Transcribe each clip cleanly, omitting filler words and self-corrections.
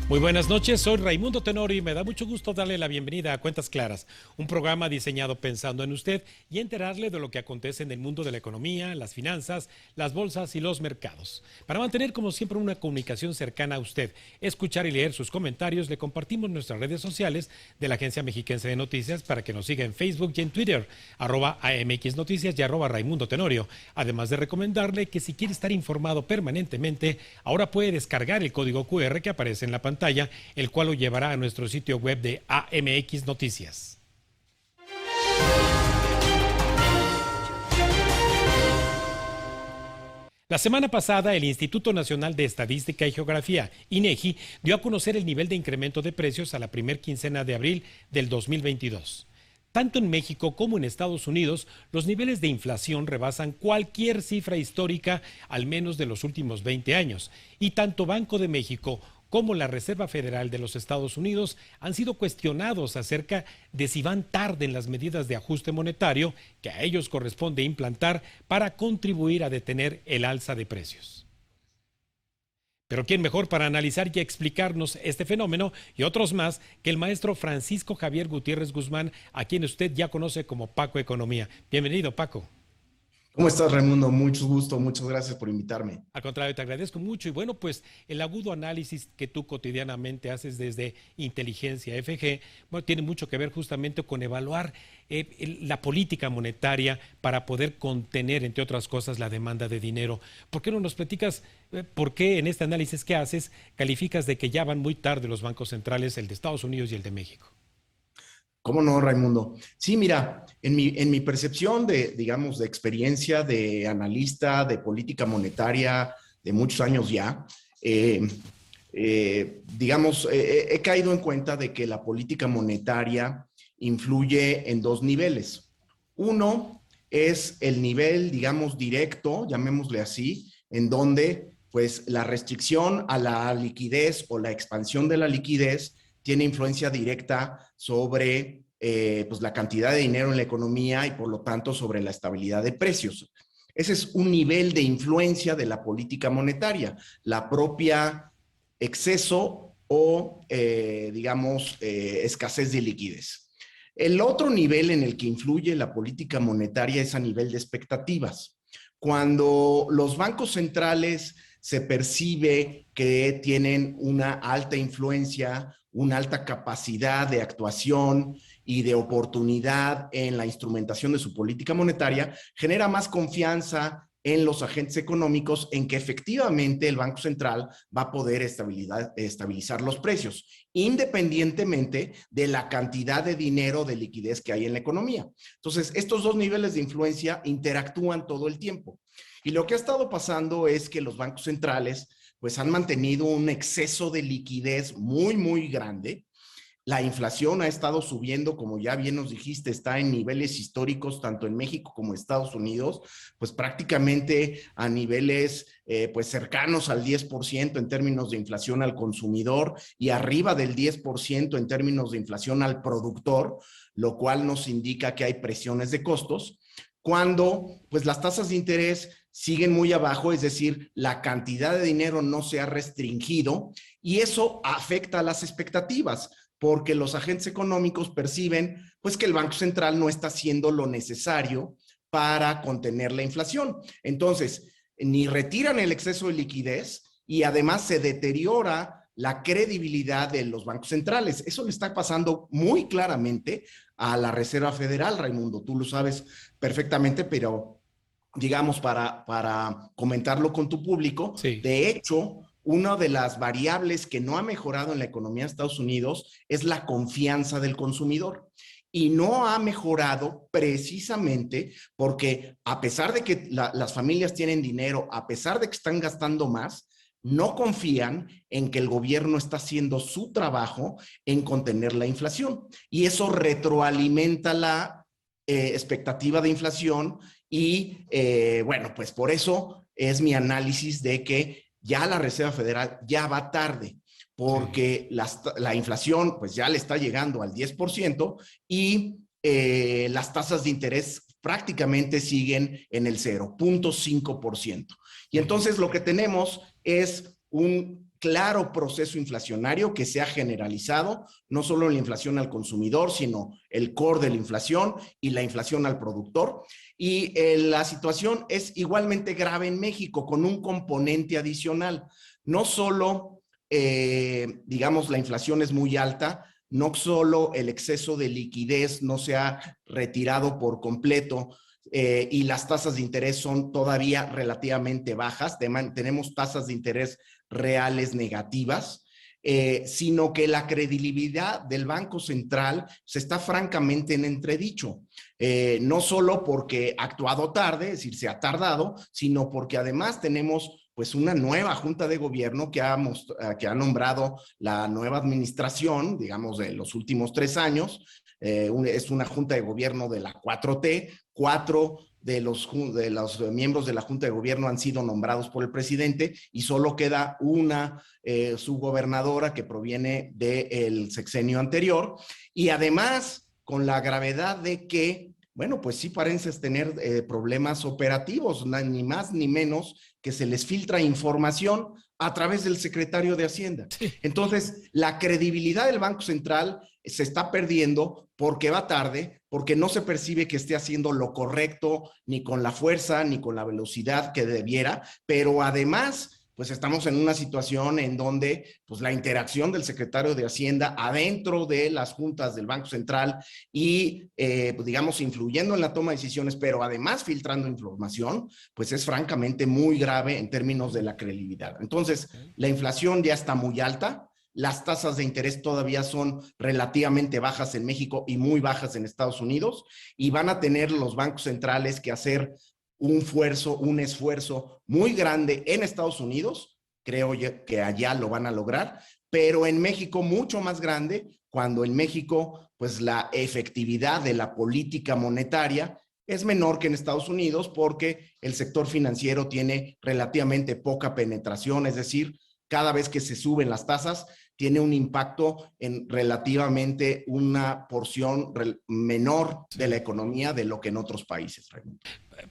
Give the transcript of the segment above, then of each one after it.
Muy buenas noches, soy Raimundo Tenorio y me da mucho gusto darle la bienvenida a Cuentas Claras, un programa diseñado pensando en usted y enterarle de lo que acontece en el mundo de la economía, las finanzas, las bolsas y los mercados. Para mantener como siempre una comunicación cercana a usted, escuchar y leer sus comentarios, le compartimos nuestras redes sociales de la Agencia Mexiquense de Noticias para que nos siga en Facebook y en Twitter, @AMX Noticias y @Raimundo Tenorio. Además de recomendarle que si quiere estar informado permanentemente, ahora puede descargar el código QR que aparece en la pantalla, el cual lo llevará a nuestro sitio web de AMX Noticias. La semana pasada, el Instituto Nacional de Estadística y Geografía, INEGI, dio a conocer el nivel de incremento de precios a la primera quincena de abril del 2022. Tanto en México como en Estados Unidos, los niveles de inflación rebasan cualquier cifra histórica, al menos de los últimos 20 años. Y tanto Banco de México como la Reserva Federal de los Estados Unidos han sido cuestionados acerca de si van tarde en las medidas de ajuste monetario que a ellos corresponde implantar para contribuir a detener el alza de precios. Pero ¿quién mejor para analizar y explicarnos este fenómeno y otros más que el maestro Francisco Javier Gutiérrez Guzmán, a quien usted ya conoce como Paco Economía? Bienvenido, Paco. ¿Cómo estás, Raimundo? Mucho gusto, muchas gracias por invitarme. Al contrario, te agradezco mucho. Y bueno, pues el agudo análisis que tú cotidianamente haces desde Inteligencia FG, bueno, tiene mucho que ver justamente con evaluar la política monetaria para poder contener, entre otras cosas, la demanda de dinero. ¿Por qué no nos platicas por qué en este análisis que haces calificas de que ya van muy tarde los bancos centrales, el de Estados Unidos y el de México? ¿Cómo no, Raimundo? Sí, mira, en mi percepción digamos, de experiencia de analista de política monetaria de muchos años ya, he caído en cuenta de que la política monetaria influye en dos niveles. Uno es el nivel, digamos, directo, llamémosle así, en donde, pues, la restricción a la liquidez o la expansión de la liquidez tiene influencia directa sobre pues la cantidad de dinero en la economía y por lo tanto sobre la estabilidad de precios. Ese es un nivel de influencia de la política monetaria, la propia exceso o escasez de liquidez. El otro nivel en el que influye la política monetaria es a nivel de expectativas. Cuando los bancos centrales se percibe que tienen una alta influencia, una alta capacidad de actuación y de oportunidad en la instrumentación de su política monetaria, genera más confianza en los agentes económicos en que efectivamente el Banco Central va a poder estabilizar los precios, independientemente de la cantidad de dinero de liquidez que hay en la economía. Entonces, estos dos niveles de influencia interactúan todo el tiempo. Y lo que ha estado pasando es que los bancos centrales pues han mantenido un exceso de liquidez muy, muy grande. La inflación ha estado subiendo, como ya bien nos dijiste, está en niveles históricos, tanto en México como en Estados Unidos, pues prácticamente a niveles pues cercanos al 10% en términos de inflación al consumidor y arriba del 10% en términos de inflación al productor, lo cual nos indica que hay presiones de costos, cuando pues las tasas de interés siguen muy abajo, es decir, la cantidad de dinero no se ha restringido y eso afecta a las expectativas, porque los agentes económicos perciben pues que el Banco Central no está haciendo lo necesario para contener la inflación. Entonces, ni retiran el exceso de liquidez y además se deteriora la credibilidad de los bancos centrales. Eso le está pasando muy claramente a la Reserva Federal, Raimundo. Tú lo sabes perfectamente, pero digamos, para comentarlo con tu público, Sí. de hecho, una de las variables que no ha mejorado en la economía de Estados Unidos es la confianza del consumidor. Y no ha mejorado precisamente porque a pesar de que las familias tienen dinero, a pesar de que están gastando más, no confían en que el gobierno está haciendo su trabajo en contener la inflación. Y eso retroalimenta la expectativa de inflación y bueno, pues por eso es mi análisis de que ya la Reserva Federal ya va tarde, porque la inflación pues ya le está llegando al 10% y las tasas de interés prácticamente siguen en el 0.5%. Y entonces lo que tenemos es claro proceso inflacionario que se ha generalizado, no solo la inflación al consumidor, sino el core de la inflación y la inflación al productor. Y la situación es igualmente grave en México, con un componente adicional. No solo, digamos, la inflación es muy alta, no solo el exceso de liquidez no se ha retirado por completo, y las tasas de interés son todavía relativamente bajas, tenemos tasas de interés reales negativas, sino que la credibilidad del Banco Central se está francamente en entredicho. No solo porque ha actuado tarde, es decir, se ha tardado, sino porque además tenemos pues una nueva junta de gobierno que ha nombrado la nueva administración, digamos, de los últimos 3 años. Es una junta de gobierno de la 4T, 4 de los miembros de la Junta de Gobierno han sido nombrados por el presidente y solo queda una subgobernadora que proviene del sexenio anterior. Y además, con la gravedad de que, bueno, pues sí pareces tener problemas operativos, ni más ni menos que se les filtra información a través del secretario de Hacienda. Entonces, la credibilidad del Banco Central se está perdiendo porque va tarde, porque no se percibe que esté haciendo lo correcto, ni con la fuerza, ni con la velocidad que debiera, pero además pues estamos en una situación en donde pues la interacción del secretario de Hacienda adentro de las juntas del Banco Central y pues, digamos influyendo en la toma de decisiones, pero además filtrando información, pues es francamente muy grave en términos de la credibilidad. Entonces, la inflación ya está muy alta, las tasas de interés todavía son relativamente bajas en México y muy bajas en Estados Unidos, y van a tener los bancos centrales que hacer un esfuerzo muy grande en Estados Unidos, creo que allá lo van a lograr, pero en México mucho más grande, cuando en México pues la efectividad de la política monetaria es menor que en Estados Unidos porque el sector financiero tiene relativamente poca penetración, es decir, cada vez que se suben las tasas tiene un impacto en relativamente una porción menor de la economía de lo que en otros países.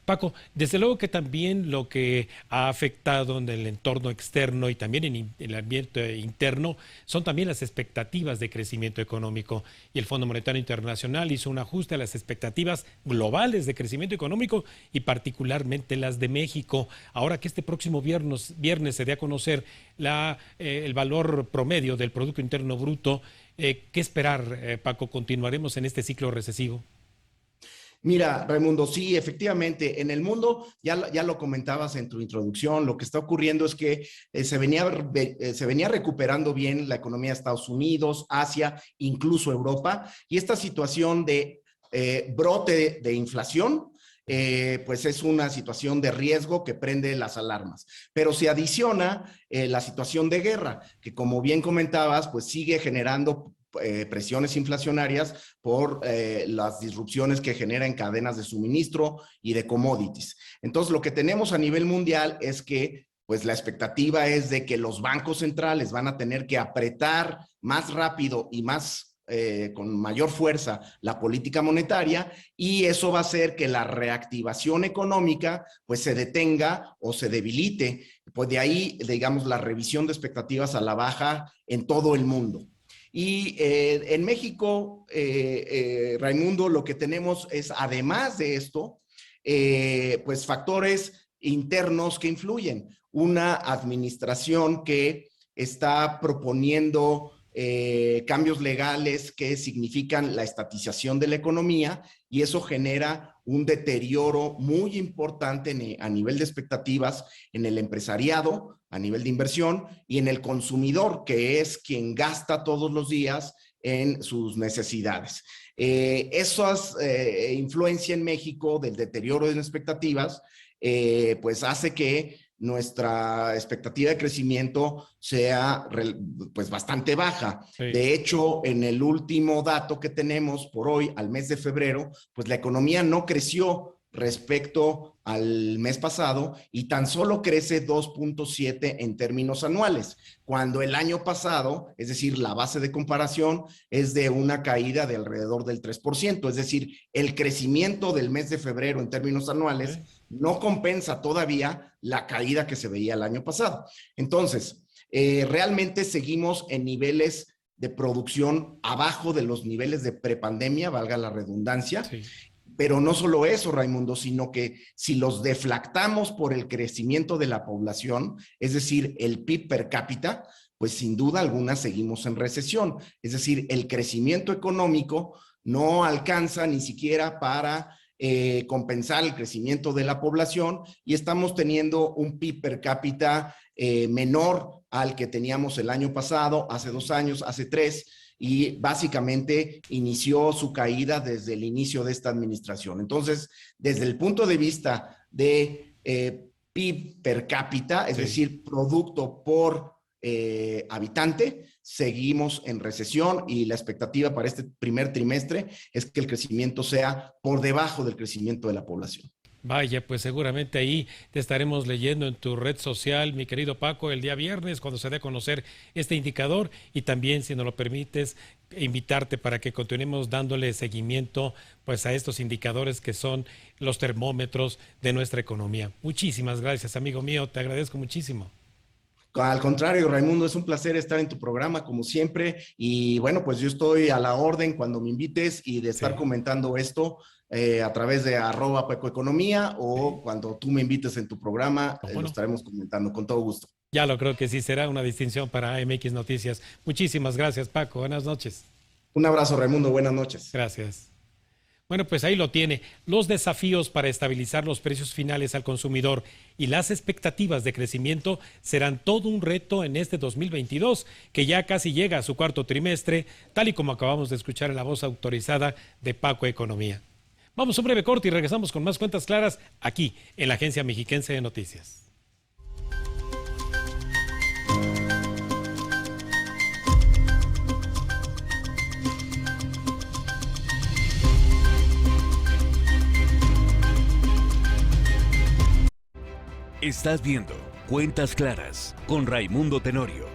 Paco, desde luego que también lo que ha afectado en el entorno externo y también en el ambiente interno son también las expectativas de crecimiento económico. Y el Fondo Monetario Internacional hizo un ajuste a las expectativas globales de crecimiento económico y particularmente las de México. Ahora que este próximo viernes se dé a conocer el valor promedio del Producto Interno Bruto, ¿qué esperar, Paco? ¿Continuaremos en este ciclo recesivo? Mira, Raimundo, sí, efectivamente, en el mundo, ya lo comentabas en tu introducción, lo que está ocurriendo es que se venía recuperando bien la economía de Estados Unidos, Asia, incluso Europa, y esta situación de brote de inflación, pues es una situación de riesgo que prende las alarmas. Pero se adiciona la situación de guerra, que como bien comentabas, pues sigue generando presiones inflacionarias por las disrupciones que genera en cadenas de suministro y de commodities. Entonces, lo que tenemos a nivel mundial es que pues la expectativa es de que los bancos centrales van a tener que apretar más rápido y con mayor fuerza la política monetaria, y eso va a hacer que la reactivación económica pues se detenga o se debilite. Pues de ahí, digamos, la revisión de expectativas a la baja en todo el mundo. Y en México, Raimundo, lo que tenemos es, además de esto, pues factores internos que influyen. Una administración que está proponiendo cambios legales que significan la estatización de la economía, y eso genera un deterioro muy importante a nivel de expectativas en el empresariado, a nivel de inversión, y en el consumidor, que es quien gasta todos los días en sus necesidades. Esa influencia en México del deterioro de las expectativas, pues hace que nuestra expectativa de crecimiento sea pues bastante baja. Sí. De hecho, en el último dato que tenemos por hoy, al mes de febrero, pues la economía no creció respecto al mes pasado y tan solo crece 2.7 en términos anuales, cuando el año pasado, es decir, la base de comparación es de una caída de alrededor del 3%, es decir, el crecimiento del mes de febrero en términos anuales no compensa todavía la caída que se veía el año pasado. Entonces, realmente seguimos en niveles de producción abajo de los niveles de prepandemia, valga la redundancia. Sí. Pero no solo eso, Raimundo, sino que si los deflactamos por el crecimiento de la población, es decir, el PIB per cápita, pues sin duda alguna seguimos en recesión. Es decir, el crecimiento económico no alcanza ni siquiera para compensar el crecimiento de la población y estamos teniendo un PIB per cápita menor al que teníamos el año pasado, hace 2 años, hace 3, y básicamente inició su caída desde el inicio de esta administración. Entonces, desde el punto de vista de PIB per cápita, es decir, producto por habitante, seguimos en recesión y la expectativa para este primer trimestre es que el crecimiento sea por debajo del crecimiento de la población. Vaya, pues seguramente ahí te estaremos leyendo en tu red social, mi querido Paco, el día viernes cuando se dé a conocer este indicador y también, si nos lo permites, invitarte para que continuemos dándole seguimiento pues a estos indicadores que son los termómetros de nuestra economía. Muchísimas gracias, amigo mío, te agradezco muchísimo. Al contrario, Raimundo, es un placer estar en tu programa como siempre y bueno, pues yo estoy a la orden cuando me invites y de estar comentando esto a través de @PacoEconomía o cuando tú me invites en tu programa, lo estaremos comentando con todo gusto. Ya lo creo que sí, será una distinción para MX Noticias. Muchísimas gracias, Paco. Buenas noches. Un abrazo, Raimundo. Buenas noches. Gracias. Bueno, pues ahí lo tiene. Los desafíos para estabilizar los precios finales al consumidor y las expectativas de crecimiento serán todo un reto en este 2022, que ya casi llega a su 4º trimestre, tal y como acabamos de escuchar en la voz autorizada de Paco Economía. Vamos a un breve corte y regresamos con más cuentas claras aquí en la Agencia Mexiquense de Noticias. Estás viendo Cuentas Claras con Raimundo Tenorio.